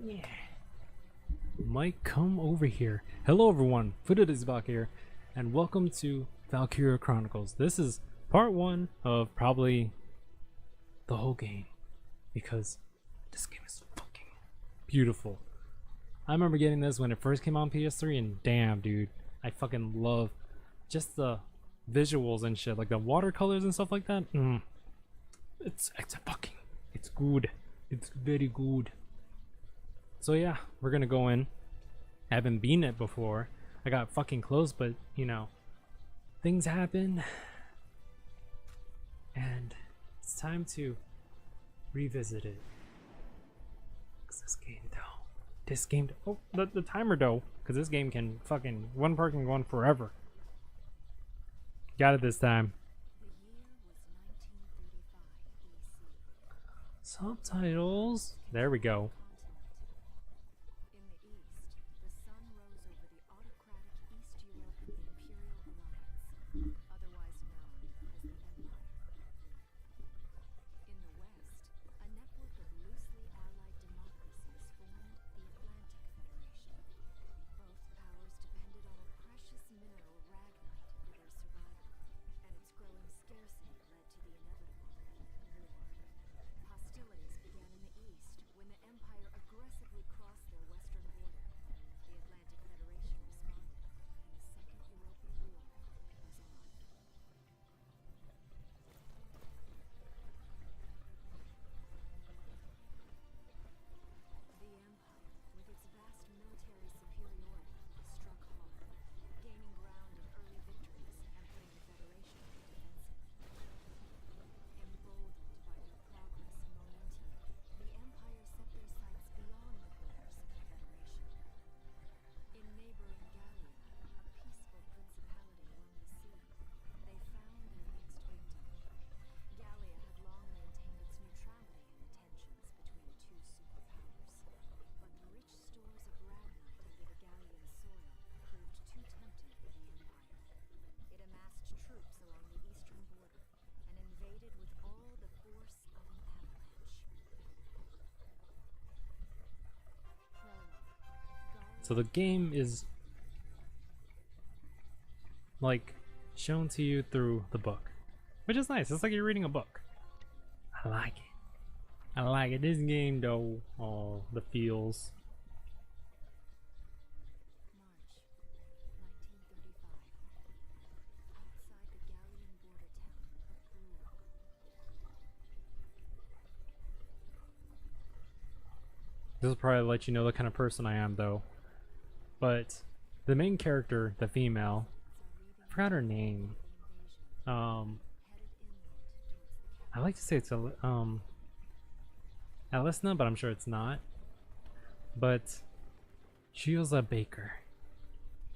Yeah. Mike, come over here. Hello everyone, FutaDizzyBAKA here, and welcome to Valkyria Chronicles. This is part 1 of probably the whole game, because this game is fucking beautiful. I remember getting this when it first came on PS3, and damn dude, I fucking love just the visuals and shit, like the watercolors and stuff like that. It's good. It's very good. So yeah, we're gonna go in. I haven't been it before. I got fucking close, but you know, things happen, and it's time to revisit it. Cause this game, oh, the timer though, cause this game can fucking, one part can go on forever. Got it this time. Subtitles. There we go. So the game is like shown to you through the book, which is nice. It's like you're reading a book. I like it. I like it. This game though, oh, the feels. This will probably let you know the kind of person I am though. But the main character, the female, I forgot her name. I like to say it's Alisna, but I'm sure it's not. But she was a baker.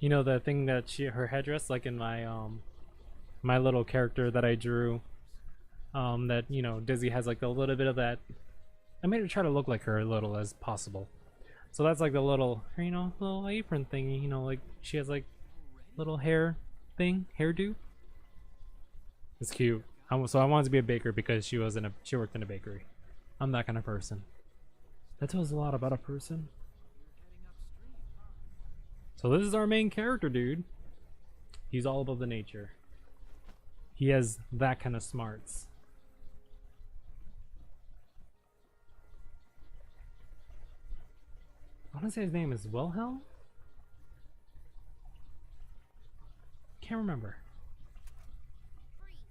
You know the thing that her headdress, like in my my little character that I drew. That, you know, Dizzy has like a little bit of that. I made her try to look like her a little as possible. So that's like the little, you know, little apron thingy, you know, like she has like little hair thing, hairdo. It's cute. So I wanted to be a baker because she worked in a bakery. I'm that kind of person. That tells a lot about a person. So this is our main character, dude. He's all above the nature. He has that kind of smarts. I want to say his name is Wilhelm? Can't remember.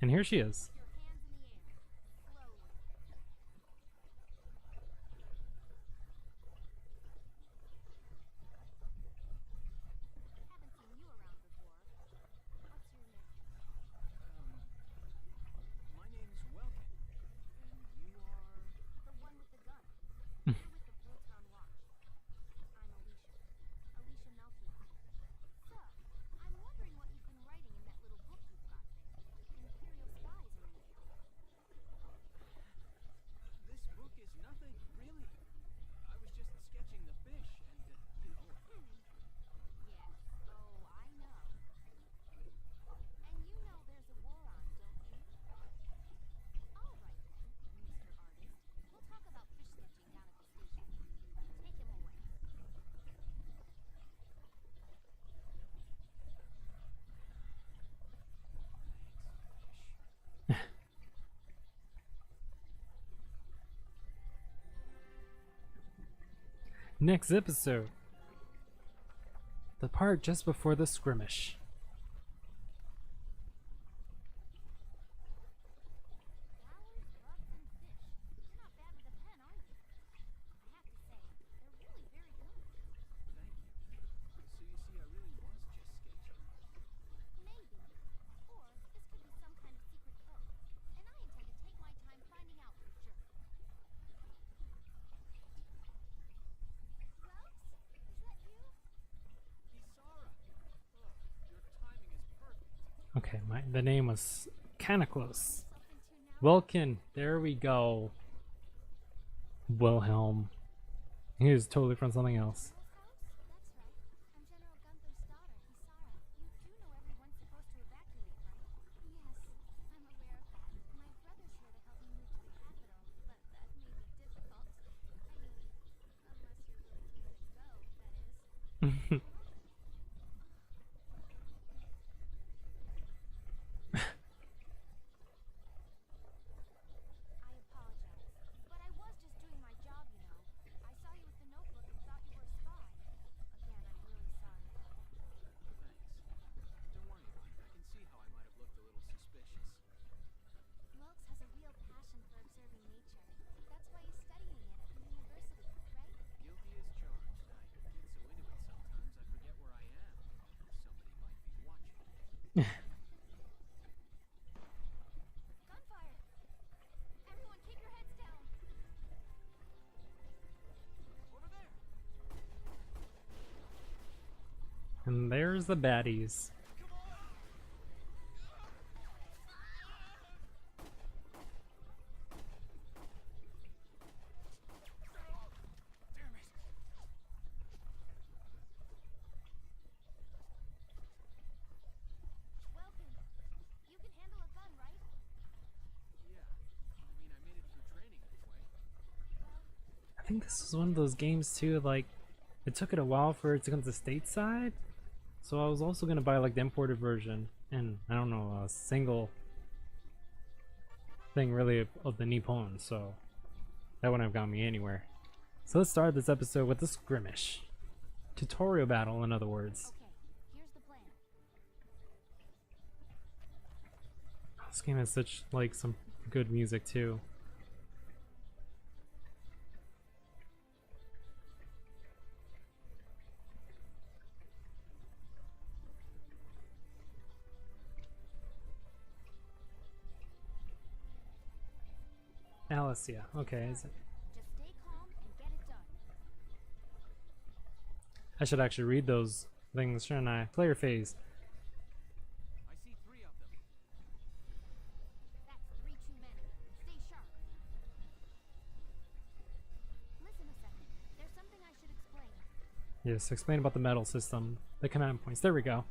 And here she is. Next episode. The part just before the skirmish. Okay, the name was kinda close. Wilkin, there we go. Wilhelm. He was totally from something else. And there's the baddies. I think this was one of those games too, like it took it a while for it to come to stateside. So I was also gonna buy like the imported version, and I don't know, a single thing really of the Nippon, so that wouldn't have got me anywhere. So let's start this episode with the skirmish. Tutorial battle, in other words. Okay, here's the plan. This game has such like some good music too. Alicia, okay. Just stay calm and get it done. I should actually read those things, shouldn't I? Player phase. I see 3 of them. That's 3 too many. Stay sharp. Listen a second. There's something I should explain. Yes, explain about the medal system, the command points. There we go.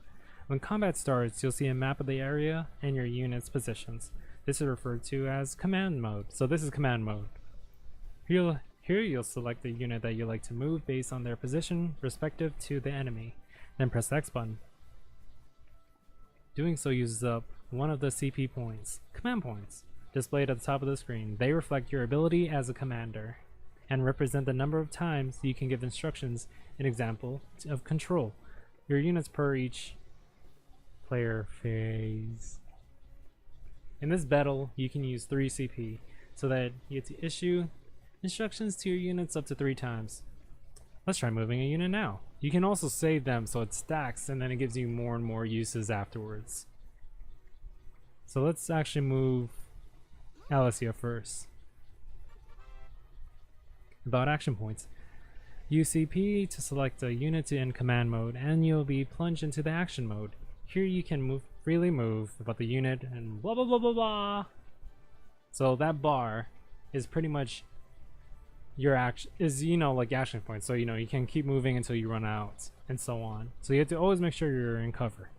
When combat starts, you'll see a map of the area and your unit's positions. This is referred to as command mode. So this is command mode. Here you'll select the unit that you like to move based on their position respective to the enemy. Then press the X button. Doing so uses up one of the CP points, command points, displayed at the top of the screen. They reflect your ability as a commander and represent the number of times you can give instructions, an example of control. Your units per each player phase. In this battle, you can use 3 CP, so that you get to issue instructions to your units up to 3 times. Let's try moving a unit now. You can also save them so it stacks and then it gives you more and more uses afterwards. So let's actually move Alicia first. About action points. Use CP to select a unit to end command mode and you'll be plunged into the action mode. Here you can freely move about the unit and blah blah blah blah blah. So that bar is pretty much your action, like action points. So you can keep moving until you run out and so on. So you have to always make sure you're in cover.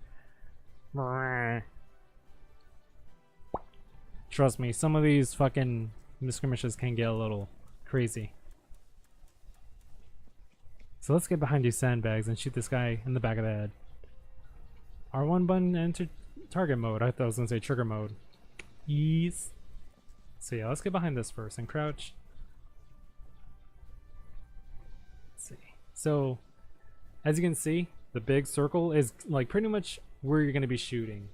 Trust me, some of these fucking skirmishes can get a little crazy. So let's get behind these sandbags and shoot this guy in the back of the head. R1 button, enter target mode. I thought I was gonna say trigger mode. Yes. So yeah, let's get behind this first and crouch. Let's see. So as you can see, the big circle is like pretty much where you're going to be shooting.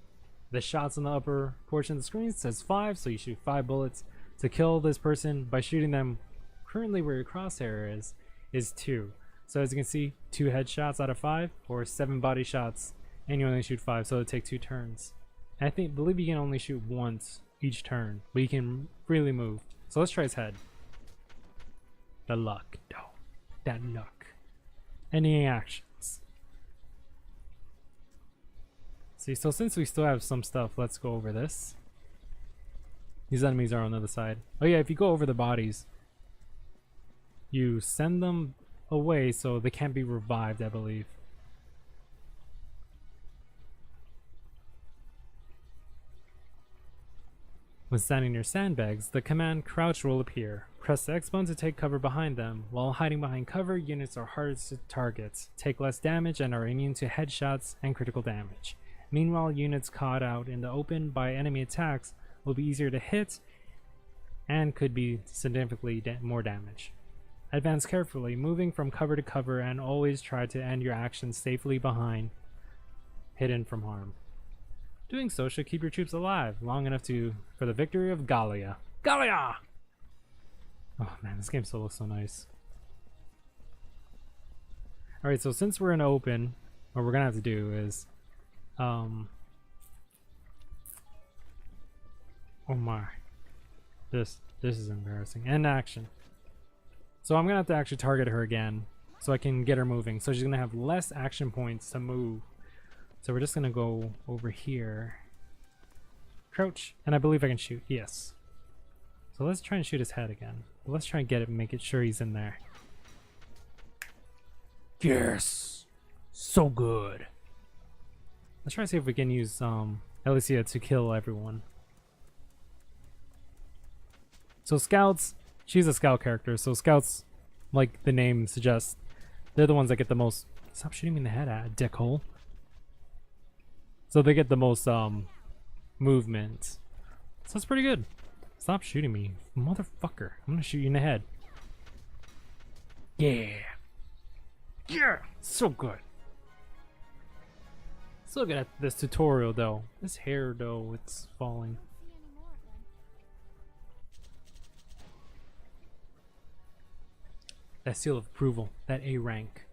The shots on the upper portion of the screen says 5, so you shoot 5 bullets. To kill this person by shooting them currently where your crosshair is 2. So as you can see, 2 headshots out of 5 or 7 body shots, and you only shoot 5, so it'll take 2 turns. And I believe you can only shoot once each turn, but you can freely move. So let's try his head. The luck, no, that luck. Any actions? See, so since we still have some stuff, let's go over this. These enemies are on the other side. Oh yeah, if you go over the bodies, you send them away so they can't be revived, I believe. When standing near sandbags, the command crouch will appear. Press the X button to take cover behind them. While hiding behind cover, units are harder to target, take less damage, and are immune to headshots and critical damage. Meanwhile, units caught out in the open by enemy attacks will be easier to hit and could be significantly more damage. Advance carefully, moving from cover to cover, and always try to end your actions safely behind, hidden from harm. Doing so should keep your troops alive long enough for the victory of Gallia. Gallia! Oh man, this game still looks so nice. Alright, so since we're in open, what we're gonna have to do is oh my, this is embarrassing. End action. So I'm gonna have to actually target her again so I can get her moving. So she's gonna have less action points to move. So we're just gonna go over here, crouch, and I believe I can shoot. Yes. So let's try and shoot his head again. But let's try and get it and make it sure he's in there. Yes, so good. Let's try and see if we can use Alicia to kill everyone. So scouts, she's a scout character, so scouts, like the name suggests, they're the ones that get the most. Stop shooting me in the head, dickhole. So they get the most movement. So that's pretty good. Stop shooting me, motherfucker. I'm gonna shoot you in the head. Yeah. Yeah, so good. Still good at this tutorial though. This hair though, it's falling. See any more of them? That seal of approval, that A rank.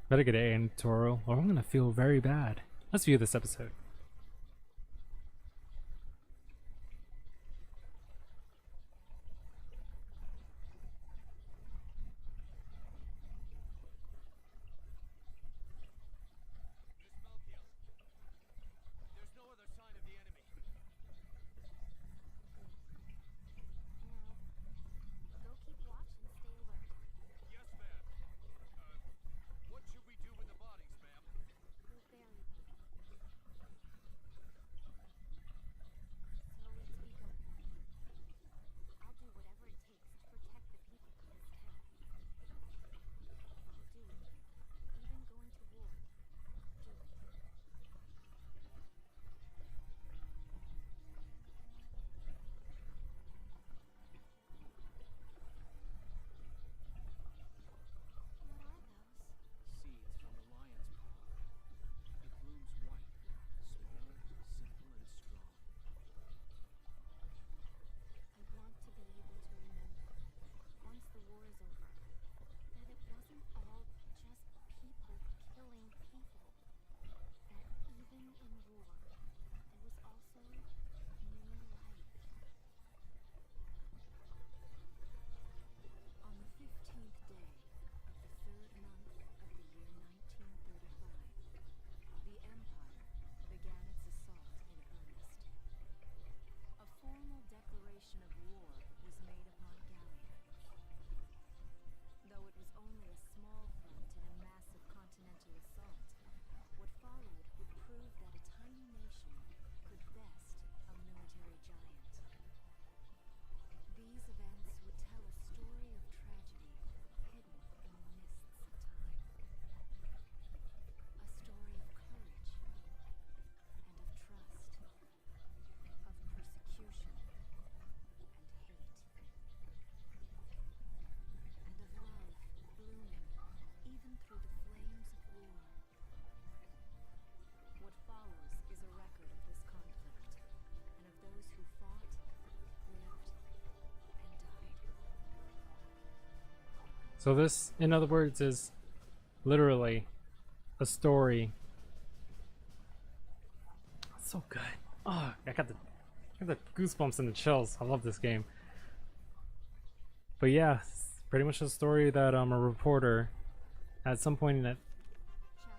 Better get an A in tutorial or I'm gonna feel very bad. Let's view this episode. Miss Valkyria, there's no other sign of the enemy. No. Go keep watch and stay alert. Yes, ma'am. What should we do with the bodies, ma'am? We'll bury them. So this, in other words, is literally a story. It's so good. Oh, I got the goosebumps and the chills. I love this game. But yeah, it's pretty much a story that a reporter at some point in it,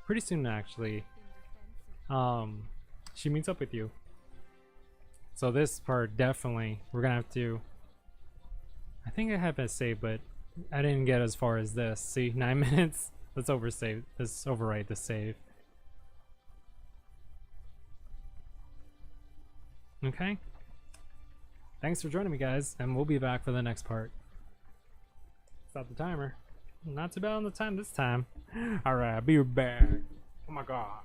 pretty soon actually, she meets up with you. So this part definitely we're gonna have to. I think I have a save, but I didn't get as far as this. See, 9 minutes. Let's oversave. Let's overwrite the save. Okay. Thanks for joining me, guys, and we'll be back for the next part. Stop the timer. Not too bad on the time this time. Alright, I'll be back. Oh my god.